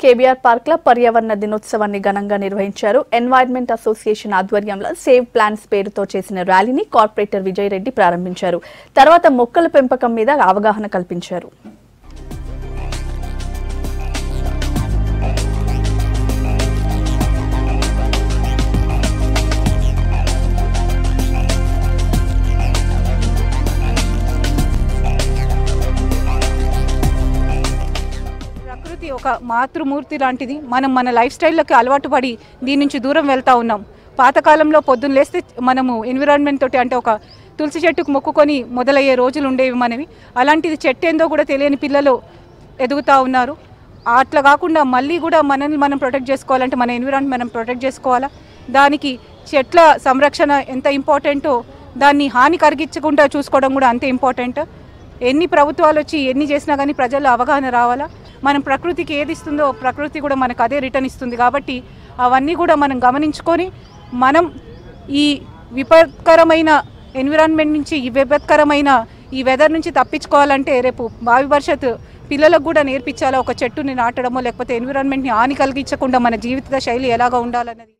KBR park లో పర్యావరణ దినోత్సవాన్ని ఘనంగా నిర్వహించారు. ఎన్వైరన్మెంట్ అసోసియేషన్ ఆధ్వర్యంలో సేవ్ ప్లాంట్స్ పేరుతో చేసిన ర్యాలీని కార్పొరేటర్ విజయ్ రెడ్డి ప్రారంభించారు. తర్వాత మొక్కల పెంపకం మీద అవగాహన కల్పించారు. ఒక మాతృమూర్తి లాంటిది. మనం మన లైఫ్ స్టైల్లోకి అలవాటు పడి దీని నుంచి దూరం వెళ్తూ ఉన్నాం. పాతకాలంలో పొద్దున్న లేస్తే మనము ఎన్విరాన్మెంట్ తోటి అంటే ఒక తులసి చెట్టుకు మొక్కుకొని మొదలయ్యే రోజులు ఉండేవి మనవి. అలాంటిది చెట్టు ఏందో కూడా తెలియని పిల్లలు ఎదుగుతూ ఉన్నారు. అట్లా కాకుండా మళ్ళీ కూడా మనల్ని మనం ప్రొటెక్ట్ చేసుకోవాలంటే మన ఎన్విరాన్మెంట్ మనం ప్రొటెక్ట్ చేసుకోవాలా. దానికి చెట్ల సంరక్షణ ఎంత ఇంపార్టెంటో దాన్ని హాని కలిగించకుండా చూసుకోవడం కూడా అంతే ఇంపార్టెంట్. ఎన్ని ప్రభుత్వాలు వచ్చి ఎన్ని చేసినా కానీ ప్రజల్లో అవగాహన రావాలా. మనం ప్రకృతికి ఏది ఇస్తుందో ప్రకృతి కూడా మనకు అదే రిటర్న్ ఇస్తుంది. కాబట్టి అవన్నీ కూడా మనం గమనించుకొని మనం ఈ విపత్కరమైన ఎన్విరాన్మెంట్ నుంచి ఈ విపత్కరమైన ఈ వెదర్ నుంచి తప్పించుకోవాలంటే రేపు భావి భవిష్యత్తు పిల్లలకు కూడా నేర్పించాలా. ఒక చెట్టుని నాటడమో లేకపోతే ఎన్విరాన్మెంట్ని హాని కలిగించకుండా మన జీవిత శైలి ఎలాగా ఉండాలన్నది.